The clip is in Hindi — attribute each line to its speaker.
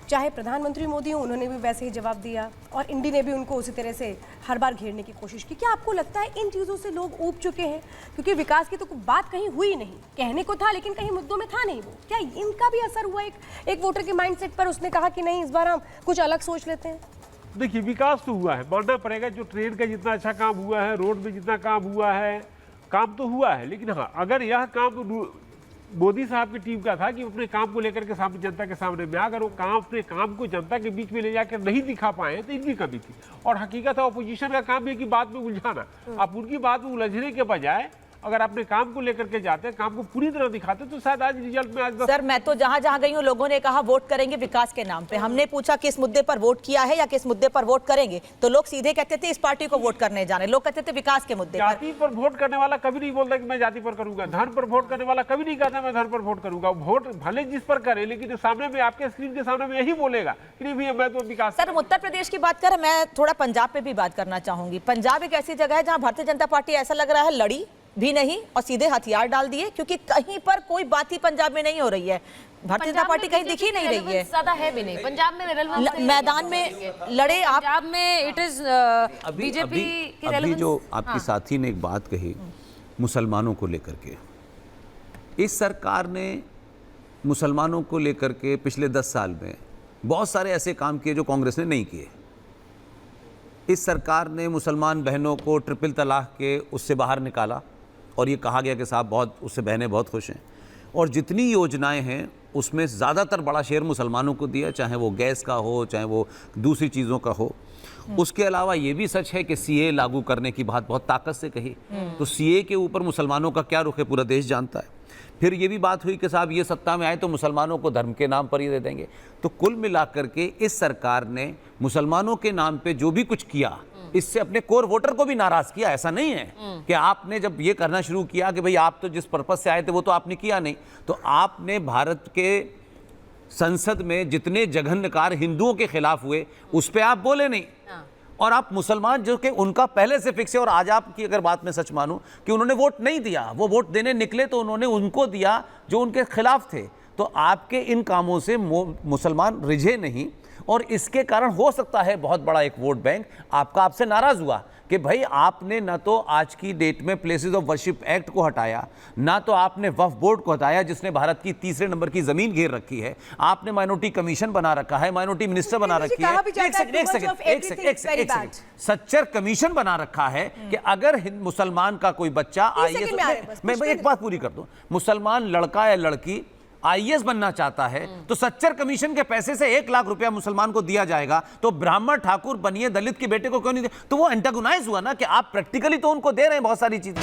Speaker 1: चाहे प्रधानमंत्री मोदी हो, उन्होंने भी वैसे ही जवाब दिया और इंडी ने भी उनको उसी तरह से हर बार घेरने की कोशिश की। क्या आपको लगता है इन चीज़ों से लोग ऊब चुके हैं? क्योंकि विकास की तो बात कहीं हुई नहीं, कहने को था लेकिन कहीं मुद्दों में था नहीं वो। क्या इनका भी असर हुआ एक वोटर के माइंडसेट पर? उसने कहा कि नहीं, इस बार हम कुछ अलग सोच लेते हैं।
Speaker 2: देखिए, विकास तो हुआ है, मानना पड़ेगा। जो ट्रेन का जितना अच्छा काम हुआ है, रोड में जितना काम हुआ है, काम तो हुआ है। लेकिन हाँ, अगर यह काम मोदी साहब की टीम का था कि अपने काम को लेकर के सामने जनता के सामने में, अगर वो काम अपने काम को जनता के बीच में ले जाकर नहीं दिखा पाए तो इनकी कमी थी। और हकीकत है, ऑपोजिशन का काम है कि बात में उलझाना। आप उनकी बात में उलझने के बजाय अगर अपने काम को लेकर के जाते हैं, काम को पूरी तरह दिखाते, तो शायद आज रिजल्ट में आज
Speaker 3: सर, मैं तो जहां जहां गई हूं लोगों ने कहा वोट करेंगे विकास के नाम पे। हमने पूछा किस मुद्दे पर वोट किया है या किस मुद्दे पर वोट करेंगे, तो लोग सीधे कहते थे इस पार्टी को वोट करने जाने। लोग कहते थे विकास के मुद्दे पर।
Speaker 2: जाति पर वोट करने वाला कभी नहीं बोलता कि मैं जाति पर करूंगा। धर्म पर वोट करने वाला कभी नहीं कहता मैं धर्म पर वोट करूंगा। वोट भले जिस पर करे, लेकिन सामने में आपके स्क्रीन के सामने में यही बोलेगा कि नहीं भैया मैं तो विकास।
Speaker 3: सर, उत्तर प्रदेश की बात करें, मैं थोड़ा पंजाब पे भी बात करना चाहूंगी। पंजाब एक ऐसी जगह है जहां भारतीय जनता पार्टी ऐसा लग रहा है लड़ी भी नहीं और सीधे हथियार डाल दिए, क्योंकि कहीं पर कोई बात ही पंजाब में नहीं हो रही है। भारतीय जनता पार्टी कहीं दिख ही नहीं रही है।
Speaker 4: ज्यादा है भी नहीं पंजाब में।
Speaker 3: मैदान में लड़े आप,
Speaker 4: पंजाब में इट इज बीजेपी की
Speaker 5: अभी
Speaker 4: रेलेवेंस।
Speaker 5: जो आपकी साथी ने एक बात कही मुसलमानों को लेकर के, इस सरकार ने मुसलमानों को लेकर के पिछले 10 साल में बहुत सारे ऐसे काम किए जो कांग्रेस ने नहीं किए। इस सरकार ने मुसलमान बहनों को ट्रिपल तलाक के उससे बाहर निकाला और ये कहा गया कि साहब बहुत उससे बहनें बहुत खुश हैं। और जितनी योजनाएं हैं उसमें ज़्यादातर बड़ा शेयर मुसलमानों को दिया, चाहे वो गैस का हो, चाहे वो दूसरी चीज़ों का हो। उसके अलावा ये भी सच है कि सीए लागू करने की बात बहुत ताकत से कही, तो सीए के ऊपर मुसलमानों का क्या रुख है पूरा देश जानता है। फिर ये भी बात हुई कि साहब ये सत्ता में आए तो मुसलमानों को धर्म के नाम पर ही दे देंगे। तो कुल मिलाकर के इस सरकार ने मुसलमानों के नाम पे जो भी कुछ किया, इससे अपने कोर वोटर को भी नाराज किया। ऐसा नहीं है कि आपने जब ये करना शुरू किया कि भाई आप तो जिस पर्पस से आए थे वो तो आपने किया नहीं, तो आपने भारत के संसद में जितने जघन्यकार हिंदुओं के खिलाफ हुए उस पर आप बोले नहीं। और आप मुसलमान जो कि उनका पहले से फिक्स है, और आज आपकी अगर बात में सच मानूं कि उन्होंने वोट नहीं दिया, वो वोट देने निकले तो उन्होंने उनको दिया जो उनके खिलाफ थे। तो आपके इन कामों से मुसलमान रिझे नहीं, और इसके कारण हो सकता है बहुत बड़ा एक वोट बैंक आपका आपसे नाराज हुआ कि भाई आपने ना तो आज की डेट में प्लेसेस ऑफ वर्शिप एक्ट को हटाया, ना तो आपने वक्फ बोर्ड को हटाया जिसने भारत की 3रे नंबर की जमीन घेर रखी है, आपने माइनॉरिटी कमीशन बना रखा है, माइनॉरिटी मिनिस्टर बना रखी है, एक सच्चर कमीशन बना रखा है कि अगर मुसलमान का कोई बच्चा IAS, मैं एक बात पूरी कर दूं, मुसलमान लड़का या लड़की IAS बनना चाहता है तो सच्चर कमीशन के पैसे से 1 लाख रुपया मुसलमान को दिया जाएगा, तो ब्राह्मण ठाकुर बनिए दलित के बेटे को क्यों नहीं दे? तो वो एंटागोनाइज हुआ ना कि आप प्रैक्टिकली तो उनको दे रहे हैं बहुत सारी चीजें।